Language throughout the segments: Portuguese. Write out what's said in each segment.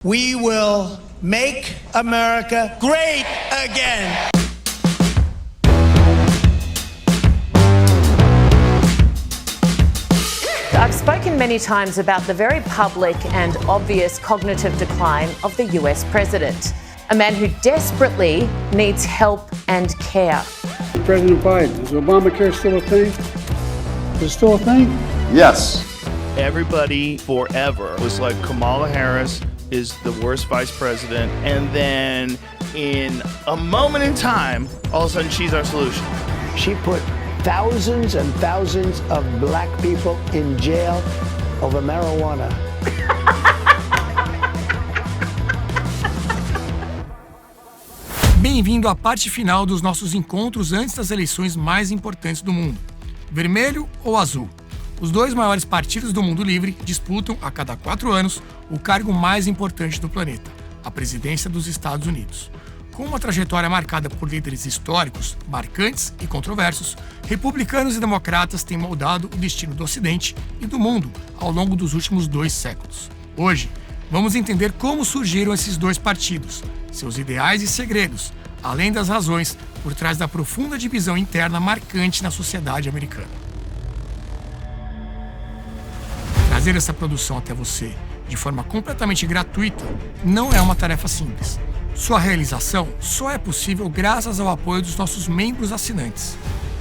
We will make America great again. I've spoken many times about the very public and obvious cognitive decline of the US president, a man who desperately needs help and care. President Biden, is Obamacare still a thing? Is it still a thing? Yes. Everybody forever was like, Kamala Harris is the worst vice president, and then in a moment in time, all of a sudden she's our solution. She put thousands and thousands of black people in jail over marijuana. Bem-vindo à parte final dos nossos encontros antes das eleições mais importantes do mundo. Vermelho ou azul? Os dois maiores partidos do mundo livre disputam, a cada 4 anos, o cargo mais importante do planeta, a presidência dos Estados Unidos. Com uma trajetória marcada por líderes históricos, marcantes e controversos, republicanos e democratas têm moldado o destino do Ocidente e do mundo ao longo dos últimos 2 séculos. Hoje, vamos entender como surgiram esses dois partidos, seus ideais e segredos, além das razões por trás da profunda divisão interna marcante na sociedade americana. Trazer essa produção até você de forma completamente gratuita não é uma tarefa simples. Sua realização só é possível graças ao apoio dos nossos membros assinantes.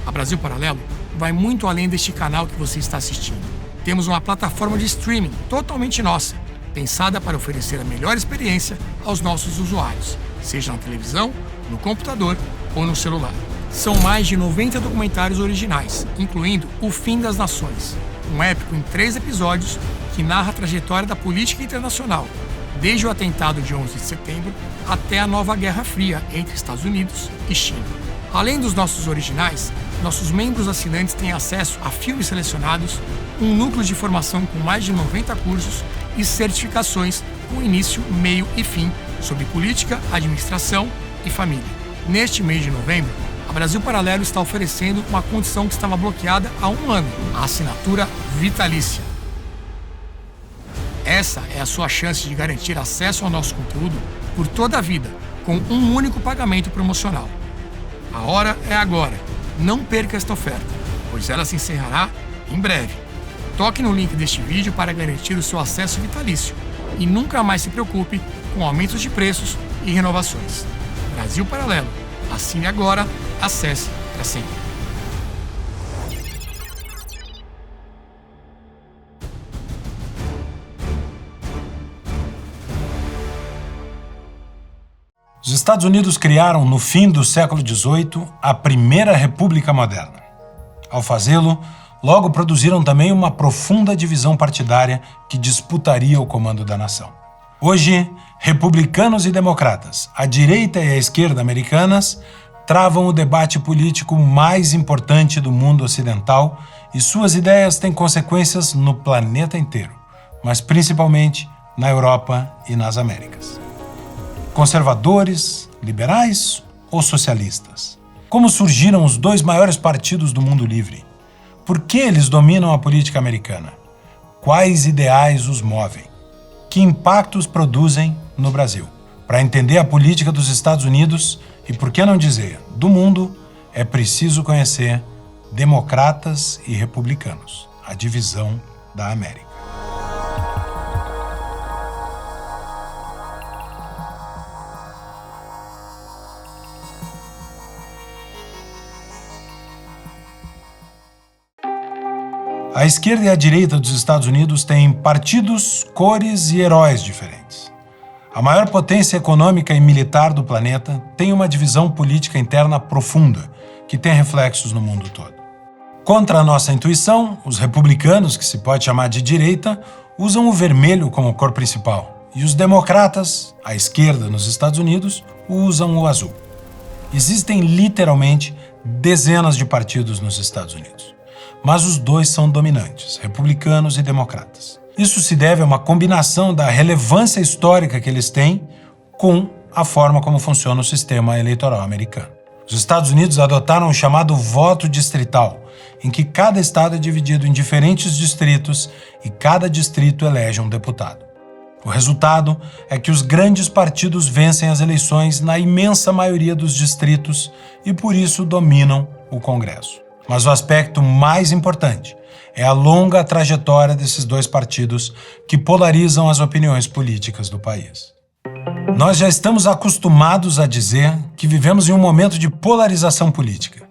A Brasil Paralelo vai muito além deste canal que você está assistindo. Temos uma plataforma de streaming totalmente nossa, pensada para oferecer a melhor experiência aos nossos usuários, seja na televisão, no computador ou no celular. São mais de 90 documentários originais, incluindo O Fim das Nações, um épico em 3 episódios que narra a trajetória da política internacional, desde o atentado de 11 de setembro até a nova Guerra Fria entre Estados Unidos e China. Além dos nossos originais, nossos membros assinantes têm acesso a filmes selecionados, um núcleo de formação com mais de 90 cursos e certificações com início, meio e fim sobre política, administração e família. Neste mês de novembro, a Brasil Paralelo está oferecendo uma condição que estava bloqueada há 1 ano, a assinatura vitalícia. Essa é a sua chance de garantir acesso ao nosso conteúdo por toda a vida, com um único pagamento promocional. A hora é agora. Não perca esta oferta, pois ela se encerrará em breve. Toque no link deste vídeo para garantir o seu acesso vitalício e nunca mais se preocupe com aumentos de preços e renovações. Brasil Paralelo. Assine agora, acesse para sempre. Os Estados Unidos criaram, no fim do século XVIII, a primeira república moderna. Ao fazê-lo, logo produziram também uma profunda divisão partidária que disputaria o comando da nação. Hoje, republicanos e democratas, a direita e a esquerda americanas, travam o debate político mais importante do mundo ocidental e suas ideias têm consequências no planeta inteiro, mas principalmente na Europa e nas Américas. Conservadores, liberais ou socialistas? Como surgiram os 2 maiores partidos do mundo livre? Por que eles dominam a política americana? Quais ideais os movem? Que impactos produzem no Brasil? Para entender a política dos Estados Unidos e, por que não dizer, do mundo, é preciso conhecer democratas e republicanos, a divisão da América. A esquerda e a direita dos Estados Unidos têm partidos, cores e heróis diferentes. A maior potência econômica e militar do planeta tem uma divisão política interna profunda, que tem reflexos no mundo todo. Contra a nossa intuição, os republicanos, que se pode chamar de direita, usam o vermelho como cor principal, e os democratas, a esquerda nos Estados Unidos, usam o azul. Existem literalmente dezenas de partidos nos Estados Unidos. Mas os dois são dominantes, republicanos e democratas. Isso se deve a uma combinação da relevância histórica que eles têm com a forma como funciona o sistema eleitoral americano. Os Estados Unidos adotaram o chamado voto distrital, em que cada estado é dividido em diferentes distritos e cada distrito elege um deputado. O resultado é que os grandes partidos vencem as eleições na imensa maioria dos distritos e, por isso, dominam o Congresso. Mas o aspecto mais importante é a longa trajetória desses dois partidos que polarizam as opiniões políticas do país. Nós já estamos acostumados a dizer que vivemos em um momento de polarização política.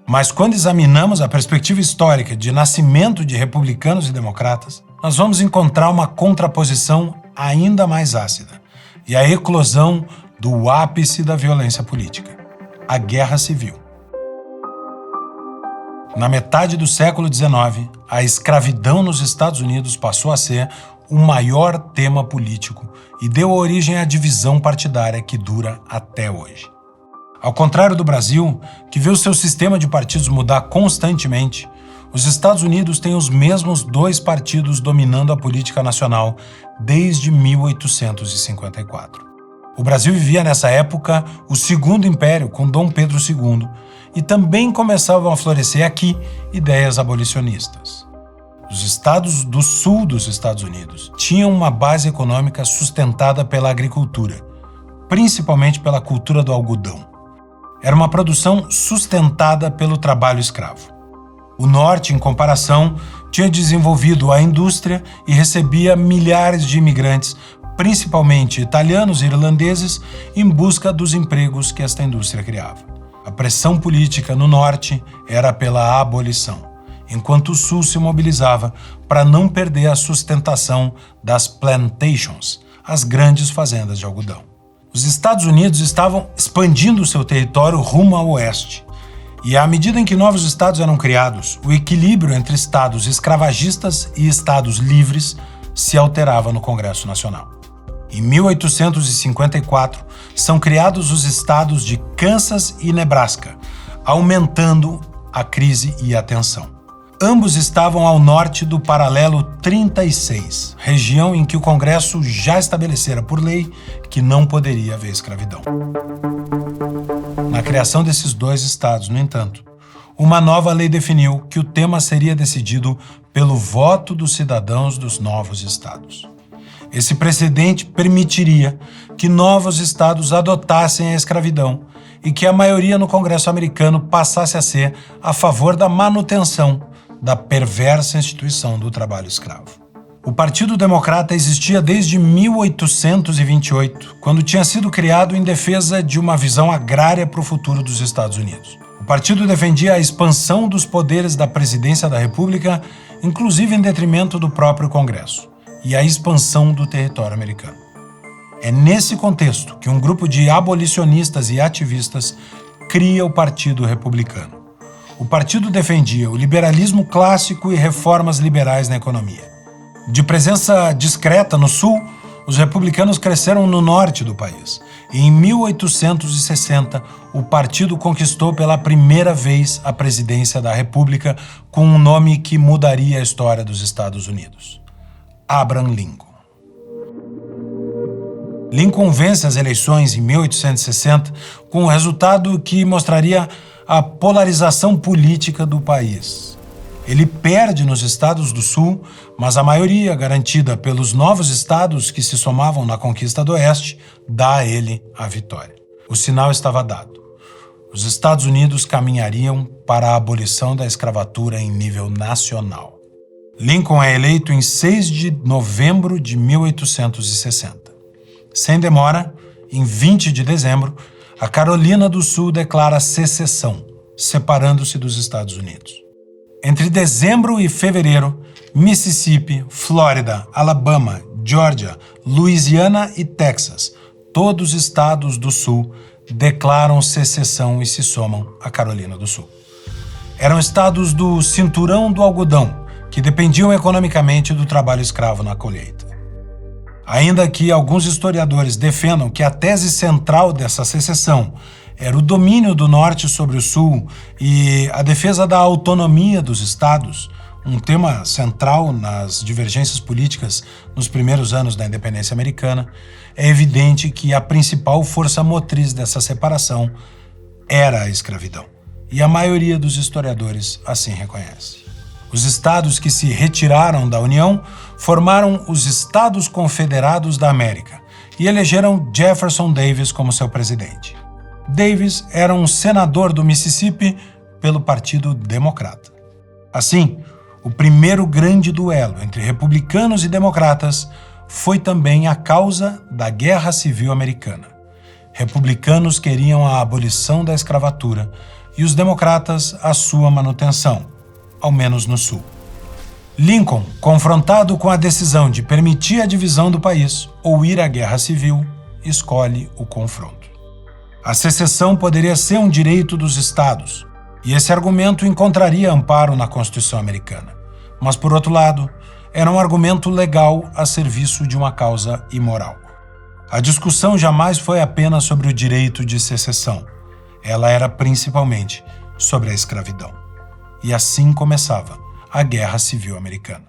Mas quando examinamos a perspectiva histórica de nascimento de republicanos e democratas, nós vamos encontrar uma contraposição ainda mais ácida e a eclosão do ápice da violência política, a Guerra Civil. Na metade do século XIX, a escravidão nos Estados Unidos passou a ser o maior tema político e deu origem à divisão partidária que dura até hoje. Ao contrário do Brasil, que vê o seu sistema de partidos mudar constantemente, os Estados Unidos têm os mesmos dois partidos dominando a política nacional desde 1854. O Brasil vivia nessa época o Segundo Império com Dom Pedro II e também começavam a florescer aqui ideias abolicionistas. Os estados do sul dos Estados Unidos tinham uma base econômica sustentada pela agricultura, principalmente pela cultura do algodão. Era uma produção sustentada pelo trabalho escravo. O norte, em comparação, tinha desenvolvido a indústria e recebia milhares de imigrantes, principalmente italianos e irlandeses, em busca dos empregos que esta indústria criava. A pressão política no norte era pela abolição, enquanto o sul se mobilizava para não perder a sustentação das plantations, as grandes fazendas de algodão. Os Estados Unidos estavam expandindo seu território rumo ao oeste, e à medida em que novos estados eram criados, o equilíbrio entre estados escravagistas e estados livres se alterava no Congresso Nacional. Em 1854, são criados os estados de Kansas e Nebraska, aumentando a crise e a tensão. Ambos estavam ao norte do paralelo 36, região em que o Congresso já estabelecera por lei que não poderia haver escravidão. Na criação desses dois estados, no entanto, uma nova lei definiu que o tema seria decidido pelo voto dos cidadãos dos novos estados. Esse precedente permitiria que novos estados adotassem a escravidão e que a maioria no Congresso americano passasse a ser a favor da manutenção da perversa instituição do trabalho escravo. O Partido Democrata existia desde 1828, quando tinha sido criado em defesa de uma visão agrária para o futuro dos Estados Unidos. O partido defendia a expansão dos poderes da presidência da República, inclusive em detrimento do próprio Congresso, e a expansão do território americano. É nesse contexto que um grupo de abolicionistas e ativistas cria o Partido Republicano. O partido defendia o liberalismo clássico e reformas liberais na economia. De presença discreta no sul, os republicanos cresceram no norte do país. E em 1860, o partido conquistou pela primeira vez a presidência da República com um nome que mudaria a história dos Estados Unidos: Abraham Lincoln. Lincoln vence as eleições em 1860 com um resultado que mostraria a polarização política do país. Ele perde nos estados do sul, mas a maioria garantida pelos novos estados que se somavam na conquista do oeste dá a ele a vitória. O sinal estava dado. Os Estados Unidos caminhariam para a abolição da escravatura em nível nacional. Lincoln é eleito em 6 de novembro de 1860. Sem demora, em 20 de dezembro, a Carolina do Sul declara secessão, separando-se dos Estados Unidos. Entre dezembro e fevereiro, Mississippi, Flórida, Alabama, Geórgia, Louisiana e Texas, todos os estados do Sul, declaram secessão e se somam à Carolina do Sul. Eram estados do cinturão do algodão, que dependiam economicamente do trabalho escravo na colheita. Ainda que alguns historiadores defendam que a tese central dessa secessão era o domínio do norte sobre o sul e a defesa da autonomia dos estados, um tema central nas divergências políticas nos primeiros anos da independência americana, é evidente que a principal força motriz dessa separação era a escravidão, e a maioria dos historiadores assim reconhece. Os estados que se retiraram da União formaram os Estados Confederados da América e elegeram Jefferson Davis como seu presidente. Davis era um senador do Mississippi pelo Partido Democrata. Assim, o primeiro grande duelo entre republicanos e democratas foi também a causa da Guerra Civil Americana. Republicanos queriam a abolição da escravatura e os democratas a sua manutenção, ao menos no Sul. Lincoln, confrontado com a decisão de permitir a divisão do país ou ir à Guerra Civil, escolhe o confronto. A secessão poderia ser um direito dos estados, e esse argumento encontraria amparo na Constituição americana. Mas, por outro lado, era um argumento legal a serviço de uma causa imoral. A discussão jamais foi apenas sobre o direito de secessão. Ela era principalmente sobre a escravidão. E assim começava a Guerra Civil Americana.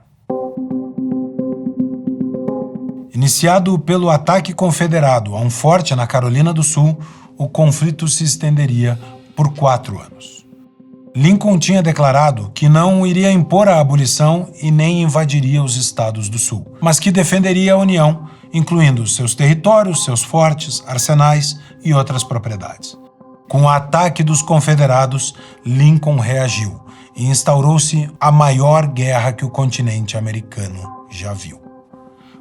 Iniciado pelo ataque confederado a um forte na Carolina do Sul, o conflito se estenderia por 4 anos. Lincoln tinha declarado que não iria impor a abolição e nem invadiria os estados do Sul, mas que defenderia a União, incluindo seus territórios, seus fortes, arsenais e outras propriedades. Com o ataque dos confederados, Lincoln reagiu e instaurou-se a maior guerra que o continente americano já viu.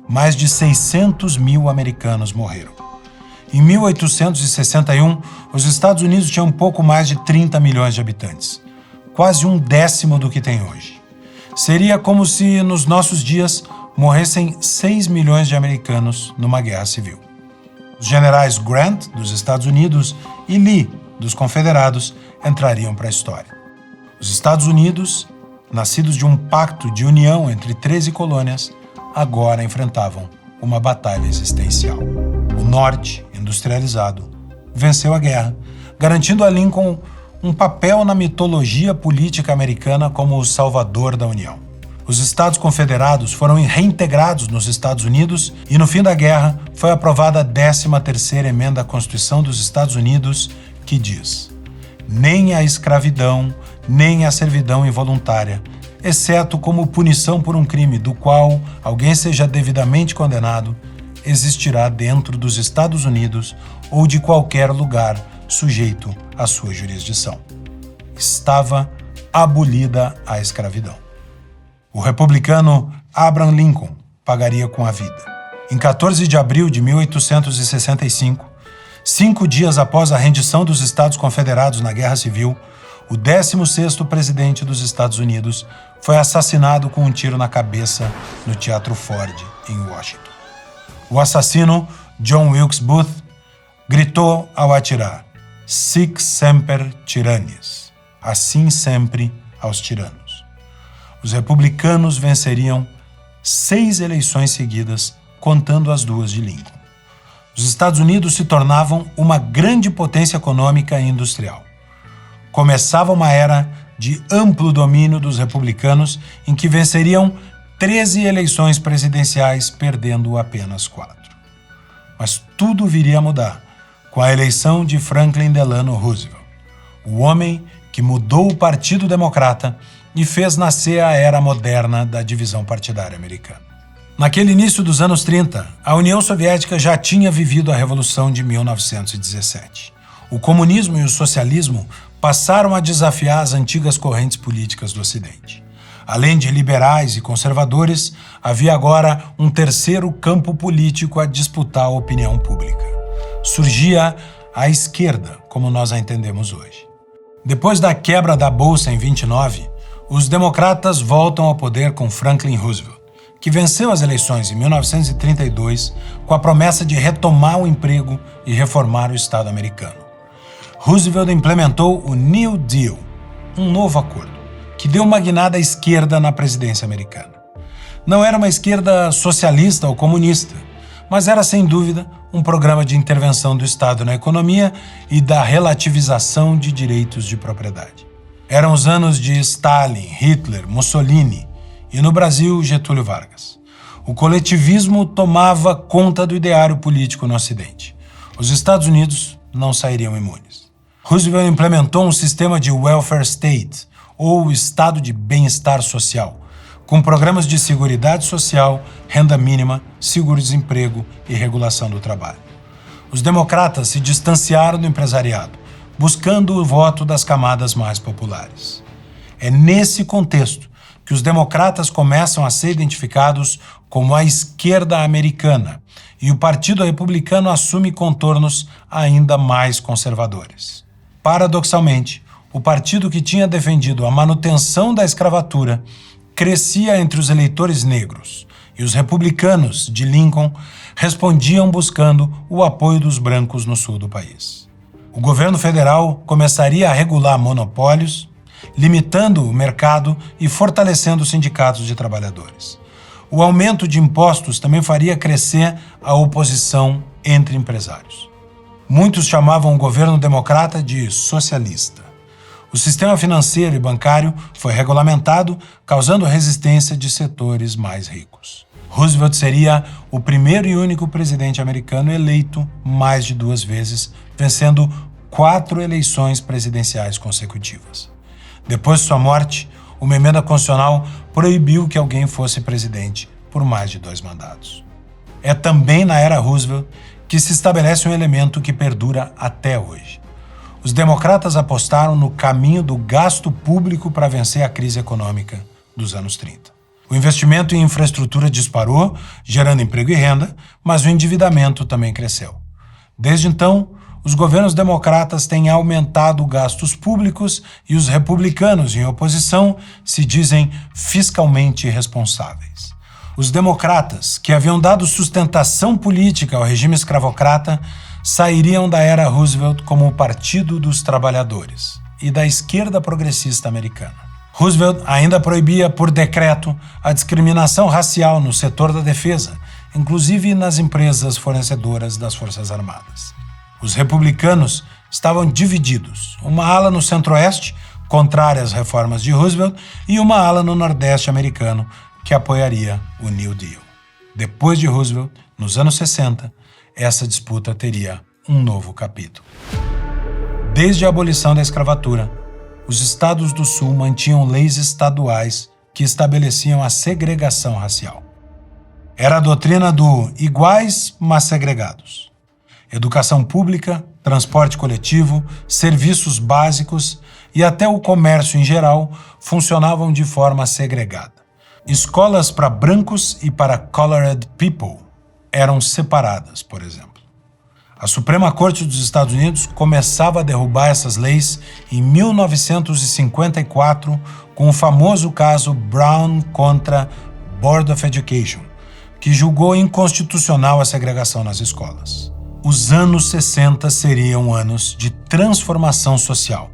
Mais de 600 mil americanos morreram. Em 1861, os Estados Unidos tinham pouco mais de 30 milhões de habitantes, quase 1/10 do que tem hoje. Seria como se, nos nossos dias, morressem 6 milhões de americanos numa guerra civil. Os generais Grant, dos Estados Unidos, e Lee, dos Confederados, entrariam para a história. Os Estados Unidos, nascidos de um pacto de união entre 13 colônias, agora enfrentavam uma batalha existencial. O Norte, industrializado, venceu a guerra, garantindo a Lincoln um papel na mitologia política americana como o salvador da União. Os Estados Confederados foram reintegrados nos Estados Unidos e, no fim da guerra, foi aprovada a 13ª Emenda à Constituição dos Estados Unidos, que diz: nem a escravidão, nem a servidão involuntária, exceto como punição por um crime do qual alguém seja devidamente condenado, existirá dentro dos Estados Unidos ou de qualquer lugar sujeito à sua jurisdição. Estava abolida a escravidão. O republicano Abraham Lincoln pagaria com a vida. Em 14 de abril de 1865, 5 dias após a rendição dos Estados Confederados na Guerra Civil, o 16º presidente dos Estados Unidos foi assassinado com um tiro na cabeça no Teatro Ford, em Washington. O assassino, John Wilkes Booth, gritou ao atirar: "Sic semper tyrannis", assim sempre aos tiranos. Os republicanos venceriam 6 eleições seguidas, contando as 2 de Lincoln. Os Estados Unidos se tornavam uma grande potência econômica e industrial. Começava uma era de amplo domínio dos republicanos, em que venceriam 13 eleições presidenciais, perdendo apenas 4. Mas tudo viria a mudar com a eleição de Franklin Delano Roosevelt, o homem que mudou o Partido Democrata e fez nascer a era moderna da divisão partidária americana. Naquele início dos anos 30, a União Soviética já tinha vivido a Revolução de 1917. O comunismo e o socialismo passaram a desafiar as antigas correntes políticas do Ocidente. Além de liberais e conservadores, havia agora um terceiro campo político a disputar a opinião pública. Surgia a esquerda, como nós a entendemos hoje. Depois da quebra da Bolsa em 29, os democratas voltam ao poder com Franklin Roosevelt, que venceu as eleições em 1932 com a promessa de retomar o emprego e reformar o Estado americano. Roosevelt implementou o New Deal, um novo acordo, que deu uma guinada à esquerda na presidência americana. Não era uma esquerda socialista ou comunista, mas era, sem dúvida, um programa de intervenção do Estado na economia e da relativização de direitos de propriedade. Eram os anos de Stalin, Hitler, Mussolini e, no Brasil, Getúlio Vargas. O coletivismo tomava conta do ideário político no Ocidente. Os Estados Unidos não sairiam imunes. Roosevelt implementou um sistema de welfare state, ou estado de bem-estar social, com programas de seguridade social, renda mínima, seguro-desemprego e regulação do trabalho. Os democratas se distanciaram do empresariado, buscando o voto das camadas mais populares. É nesse contexto que os democratas começam a ser identificados como a esquerda americana e o Partido Republicano assume contornos ainda mais conservadores. Paradoxalmente, o partido que tinha defendido a manutenção da escravatura crescia entre os eleitores negros e os republicanos de Lincoln respondiam buscando o apoio dos brancos no sul do país. O governo federal começaria a regular monopólios, limitando o mercado e fortalecendo os sindicatos de trabalhadores. O aumento de impostos também faria crescer a oposição entre empresários. Muitos chamavam o governo democrata de socialista. O sistema financeiro e bancário foi regulamentado, causando resistência de setores mais ricos. Roosevelt seria o primeiro e único presidente americano eleito mais de 2 vezes, vencendo 4 eleições presidenciais consecutivas. Depois de sua morte, uma emenda constitucional proibiu que alguém fosse presidente por mais de 2 mandatos. É também na era Roosevelt que se estabelece um elemento que perdura até hoje. Os democratas apostaram no caminho do gasto público para vencer a crise econômica dos anos 30. O investimento em infraestrutura disparou, gerando emprego e renda, mas o endividamento também cresceu. Desde então, os governos democratas têm aumentado gastos públicos e os republicanos, em oposição, se dizem fiscalmente irresponsáveis. Os democratas, que haviam dado sustentação política ao regime escravocrata, sairiam da era Roosevelt como o Partido dos Trabalhadores e da esquerda progressista americana. Roosevelt ainda proibia por decreto a discriminação racial no setor da defesa, inclusive nas empresas fornecedoras das Forças Armadas. Os republicanos estavam divididos, uma ala no centro-oeste, contrária às reformas de Roosevelt, e uma ala no nordeste americano, que apoiaria o New Deal. Depois de Roosevelt, nos anos 60, essa disputa teria um novo capítulo. Desde a abolição da escravatura, os estados do Sul mantinham leis estaduais que estabeleciam a segregação racial. Era a doutrina do iguais, mas segregados. Educação pública, transporte coletivo, serviços básicos e até o comércio em geral funcionavam de forma segregada. Escolas para brancos e para colored people eram separadas, por exemplo. A Suprema Corte dos Estados Unidos começava a derrubar essas leis em 1954 com o famoso caso Brown contra Board of Education, que julgou inconstitucional a segregação nas escolas. Os anos 60 seriam anos de transformação social.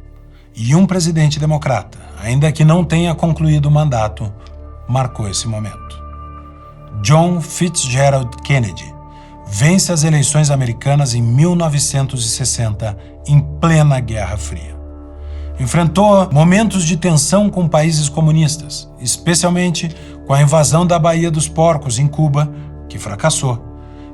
E um presidente democrata, ainda que não tenha concluído o mandato, marcou esse momento. John Fitzgerald Kennedy vence as eleições americanas em 1960, em plena Guerra Fria. Enfrentou momentos de tensão com países comunistas, especialmente com a invasão da Baía dos Porcos, em Cuba, que fracassou,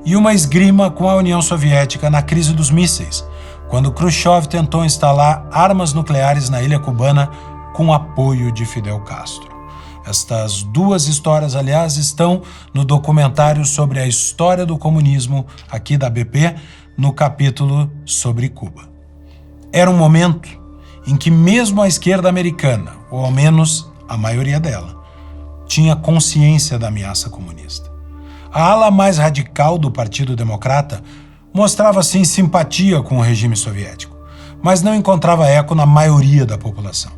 e uma esgrima com a União Soviética na crise dos mísseis, quando Khrushchev tentou instalar armas nucleares na ilha cubana com apoio de Fidel Castro. Estas 2 histórias, aliás, estão no documentário sobre a história do comunismo, aqui da BP, no capítulo sobre Cuba. Era um momento em que mesmo a esquerda americana, ou ao menos a maioria dela, tinha consciência da ameaça comunista. A ala mais radical do Partido Democrata mostrava, sim, simpatia com o regime soviético, mas não encontrava eco na maioria da população.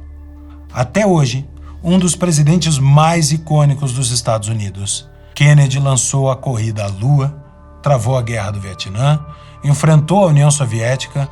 Até hoje, um dos presidentes mais icônicos dos Estados Unidos, Kennedy lançou a corrida à Lua, travou a Guerra do Vietnã, enfrentou a União Soviética,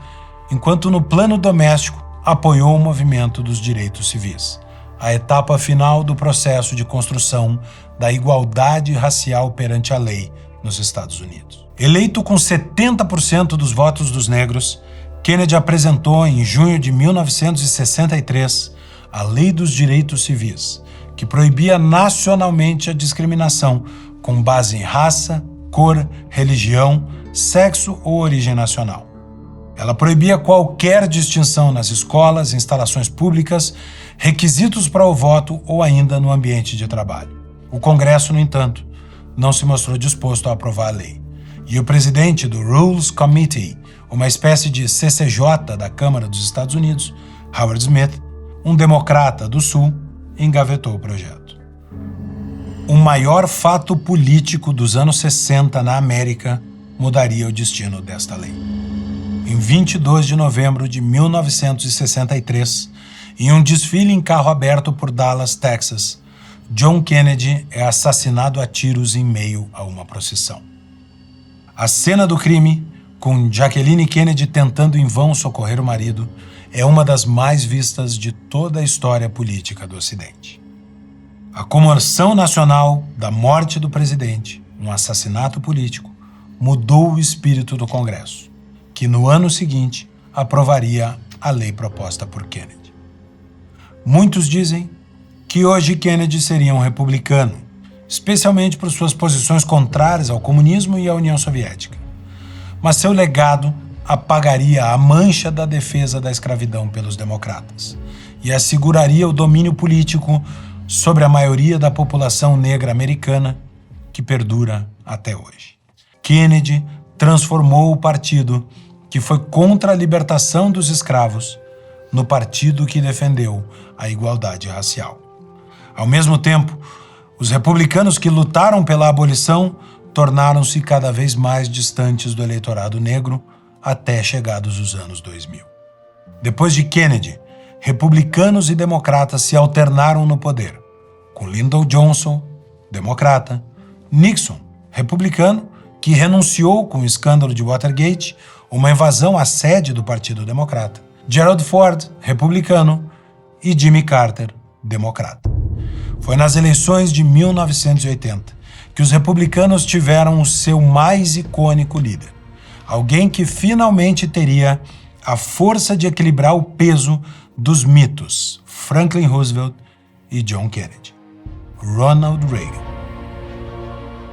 enquanto no plano doméstico apoiou o movimento dos direitos civis, a etapa final do processo de construção da igualdade racial perante a lei nos Estados Unidos. Eleito com 70% dos votos dos negros, Kennedy apresentou em junho de 1963 a Lei dos Direitos Civis, que proibia nacionalmente a discriminação com base em raça, cor, religião, sexo ou origem nacional. Ela proibia qualquer distinção nas escolas, instalações públicas, requisitos para o voto ou ainda no ambiente de trabalho. O Congresso, no entanto, não se mostrou disposto a aprovar a lei. E o presidente do Rules Committee, uma espécie de CCJ da Câmara dos Estados Unidos, Howard Smith, um democrata do Sul, engavetou o projeto. O maior fato político dos anos 60 na América mudaria o destino desta lei. Em 22 de novembro de 1963, em um desfile em carro aberto por Dallas, Texas, John Kennedy é assassinado a tiros em meio a uma procissão. A cena do crime, com Jacqueline Kennedy tentando em vão socorrer o marido, é uma das mais vistas de toda a história política do Ocidente. A comoção nacional da morte do presidente, um assassinato político, mudou o espírito do Congresso, que no ano seguinte aprovaria a lei proposta por Kennedy. Muitos dizem que hoje Kennedy seria um republicano, especialmente por suas posições contrárias ao comunismo e à União Soviética. Mas seu legado apagaria a mancha da defesa da escravidão pelos democratas e asseguraria o domínio político sobre a maioria da população negra americana que perdura até hoje. Kennedy transformou o partido que foi contra a libertação dos escravos no partido que defendeu a igualdade racial. Ao mesmo tempo, os republicanos que lutaram pela abolição tornaram-se cada vez mais distantes do eleitorado negro até chegados os anos 2000. Depois de Kennedy, republicanos e democratas se alternaram no poder, com Lyndon Johnson, democrata, Nixon, republicano, que renunciou com o escândalo de Watergate, uma invasão à sede do Partido Democrata, Gerald Ford, republicano, e Jimmy Carter, democrata. Foi nas eleições de 1980 que os republicanos tiveram o seu mais icônico líder, alguém que finalmente teria a força de equilibrar o peso dos mitos, Franklin Roosevelt e John Kennedy. Ronald Reagan.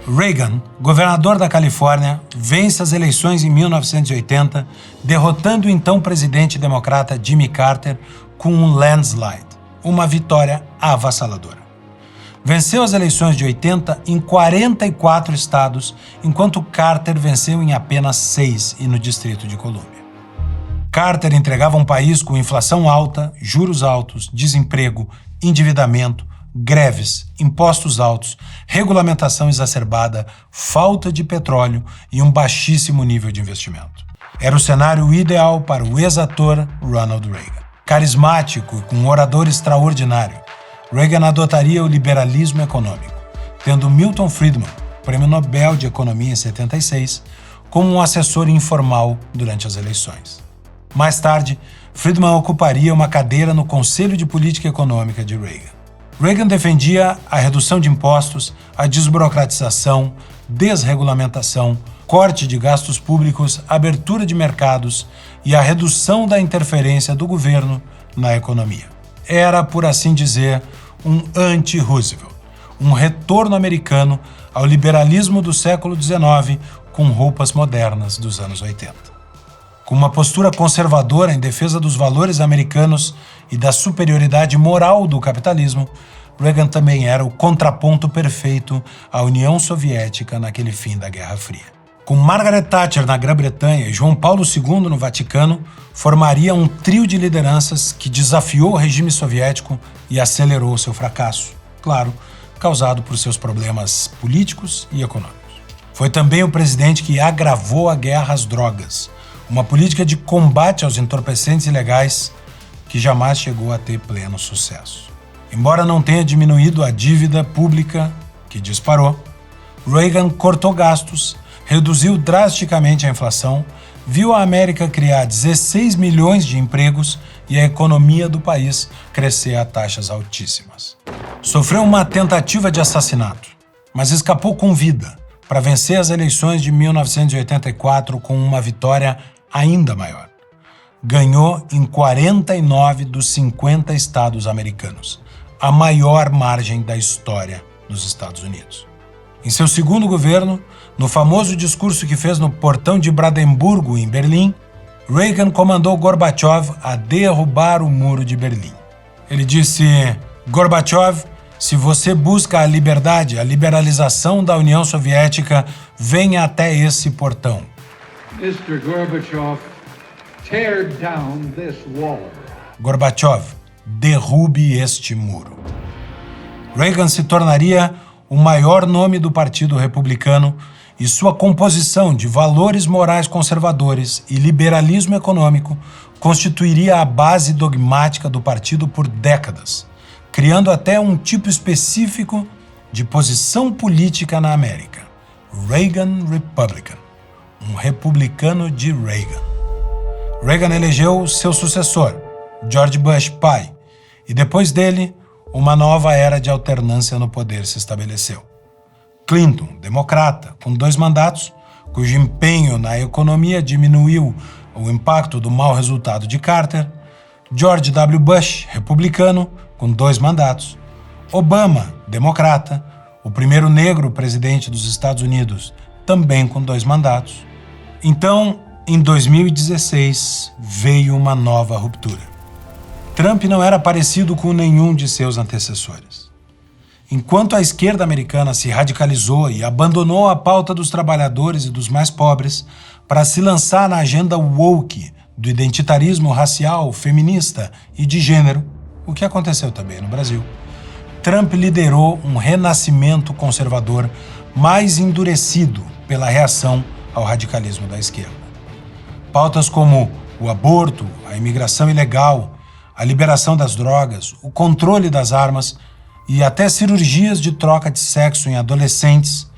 Reagan, governador da Califórnia, vence as eleições em 1980, derrotando o então presidente democrata Jimmy Carter com um landslide, uma vitória avassaladora. Venceu as eleições de 80 em 44 estados, enquanto Carter venceu em apenas 6 e no Distrito de Colômbia. Carter entregava um país com inflação alta, juros altos, desemprego, endividamento, greves, impostos altos, regulamentação exacerbada, falta de petróleo e um baixíssimo nível de investimento. Era o cenário ideal para o ex-ator Ronald Reagan. Carismático e com um orador extraordinário, Reagan adotaria o liberalismo econômico, tendo Milton Friedman, Prêmio Nobel de Economia em 76, como um assessor informal durante as eleições. Mais tarde, Friedman ocuparia uma cadeira no Conselho de Política Econômica de Reagan. Reagan defendia a redução de impostos, a desburocratização, desregulamentação, corte de gastos públicos, abertura de mercados e a redução da interferência do governo na economia. Era, por assim dizer, um anti-Roosevelt, um retorno americano ao liberalismo do século XIX com roupas modernas dos anos 80. Com uma postura conservadora em defesa dos valores americanos e da superioridade moral do capitalismo, Reagan também era o contraponto perfeito à União Soviética naquele fim da Guerra Fria. Com Margaret Thatcher na Grã-Bretanha e João Paulo II no Vaticano, formaria um trio de lideranças que desafiou o regime soviético e acelerou seu fracasso, claro, causado por seus problemas políticos e econômicos. Foi também o presidente que agravou a guerra às drogas, uma política de combate aos entorpecentes ilegais que jamais chegou a ter pleno sucesso. Embora não tenha diminuído a dívida pública, que disparou, Reagan cortou gastos, reduziu drasticamente a inflação, viu a América criar 16 milhões de empregos e a economia do país crescer a taxas altíssimas. Sofreu uma tentativa de assassinato, mas escapou com vida para vencer as eleições de 1984 com uma vitória ainda maior. Ganhou em 49 dos 50 estados americanos, a maior margem da história dos Estados Unidos. Em seu segundo governo, no famoso discurso que fez no portão de Brandemburgo, em Berlim, Reagan comandou Gorbachev a derrubar o Muro de Berlim. Ele disse: Gorbachev, se você busca a liberdade, a liberalização da União Soviética, venha até esse portão. Mr. Gorbachev, tear down this wall. Gorbachev, derrube este muro. Reagan se tornaria o maior nome do Partido Republicano e sua composição de valores morais conservadores e liberalismo econômico constituiria a base dogmática do partido por décadas, criando até um tipo específico de posição política na América: Reagan Republican, um republicano de Reagan. Reagan elegeu seu sucessor, George Bush pai, e depois dele, uma nova era de alternância no poder se estabeleceu. Clinton, democrata, com 2 mandatos, cujo empenho na economia diminuiu o impacto do mau resultado de Carter. George W. Bush, republicano, com 2 mandatos. Obama, democrata, o primeiro negro presidente dos Estados Unidos, também com 2 mandatos. Então, em 2016, veio uma nova ruptura. Trump não era parecido com nenhum de seus antecessores. Enquanto a esquerda americana se radicalizou e abandonou a pauta dos trabalhadores e dos mais pobres para se lançar na agenda woke do identitarismo racial, feminista e de gênero, o que aconteceu também no Brasil, Trump liderou um renascimento conservador mais endurecido pela reação ao radicalismo da esquerda. Pautas como o aborto, a imigração ilegal, a liberação das drogas, o controle das armas e até cirurgias de troca de sexo em adolescentes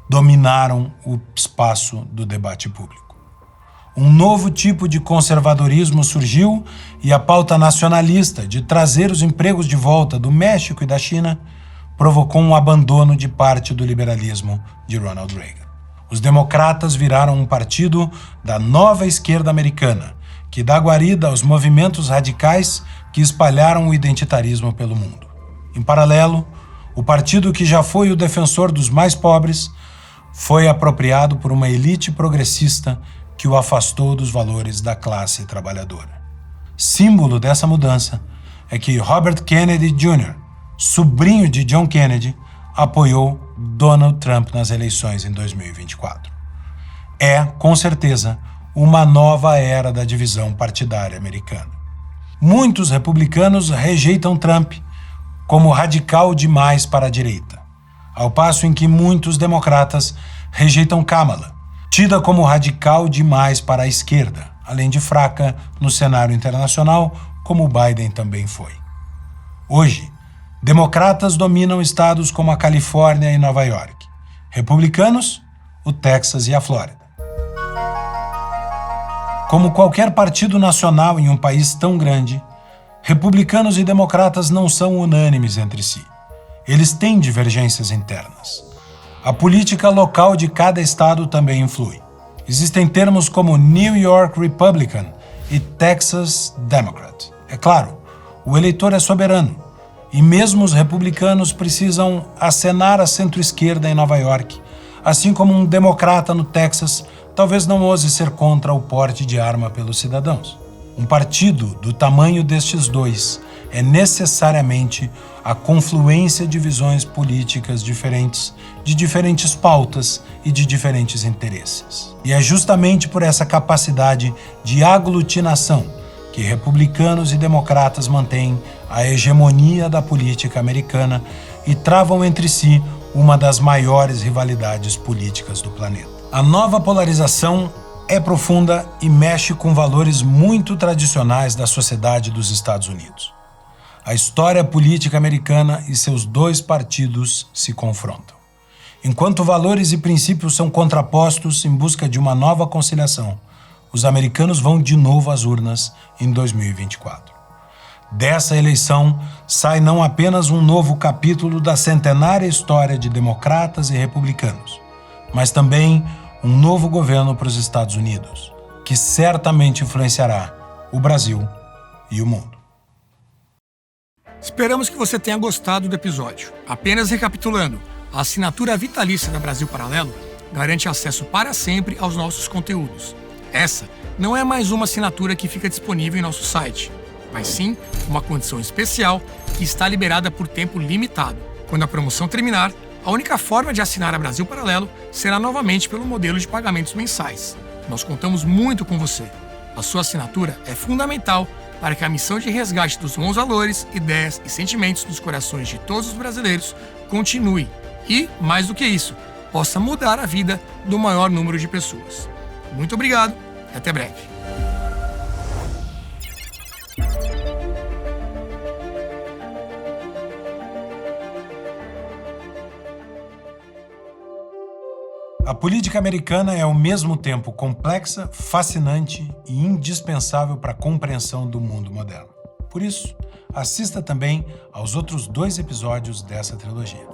dominaram o espaço do debate público. Um novo tipo de conservadorismo surgiu e a pauta nacionalista de trazer os empregos de volta do México e da China provocou um abandono de parte do liberalismo de Ronald Reagan. Os democratas viraram um partido da nova esquerda americana, que dá guarida aos movimentos radicais que espalharam o identitarismo pelo mundo. Em paralelo, o partido que já foi o defensor dos mais pobres foi apropriado por uma elite progressista que o afastou dos valores da classe trabalhadora. Símbolo dessa mudança é que Robert Kennedy Jr., sobrinho de John Kennedy, apoiou Donald Trump nas eleições em 2024. É, com certeza, uma nova era da divisão partidária americana. Muitos republicanos rejeitam Trump como radical demais para a direita, ao passo em que muitos democratas rejeitam Kamala, tida como radical demais para a esquerda, além de fraca no cenário internacional, como Biden também foi. Hoje, democratas dominam estados como a Califórnia e Nova York. Republicanos, o Texas e a Flórida. Como qualquer partido nacional em um país tão grande, republicanos e democratas não são unânimes entre si. Eles têm divergências internas. A política local de cada estado também influi. Existem termos como New York Republican e Texas Democrat. É claro, o eleitor é soberano, e mesmo os republicanos precisam acenar à centro-esquerda em Nova York, assim como um democrata no Texas talvez não ouse ser contra o porte de arma pelos cidadãos. Um partido do tamanho destes dois é necessariamente a confluência de visões políticas diferentes, de diferentes pautas e de diferentes interesses. E é justamente por essa capacidade de aglutinação que republicanos e democratas mantêm a hegemonia da política americana e travam entre si uma das maiores rivalidades políticas do planeta. A nova polarização é profunda e mexe com valores muito tradicionais da sociedade dos Estados Unidos. A história política americana e seus dois partidos se confrontam. Enquanto valores e princípios são contrapostos em busca de uma nova conciliação, os americanos vão de novo às urnas em 2024. Dessa eleição sai não apenas um novo capítulo da centenária história de democratas e republicanos, mas também um novo governo para os Estados Unidos, que certamente influenciará o Brasil e o mundo. Esperamos que você tenha gostado do episódio. Apenas recapitulando, a assinatura vitalícia da Brasil Paralelo garante acesso para sempre aos nossos conteúdos. Essa não é mais uma assinatura que fica disponível em nosso site, mas sim uma condição especial que está liberada por tempo limitado. Quando a promoção terminar, a única forma de assinar a Brasil Paralelo será novamente pelo modelo de pagamentos mensais. Nós contamos muito com você. A sua assinatura é fundamental para que a missão de resgate dos bons valores, ideias e sentimentos dos corações de todos os brasileiros continue e, mais do que isso, possa mudar a vida do maior número de pessoas. Muito obrigado e até breve. A política americana é ao mesmo tempo complexa, fascinante e indispensável para a compreensão do mundo moderno. Por isso, assista também aos outros 2 episódios dessa trilogia.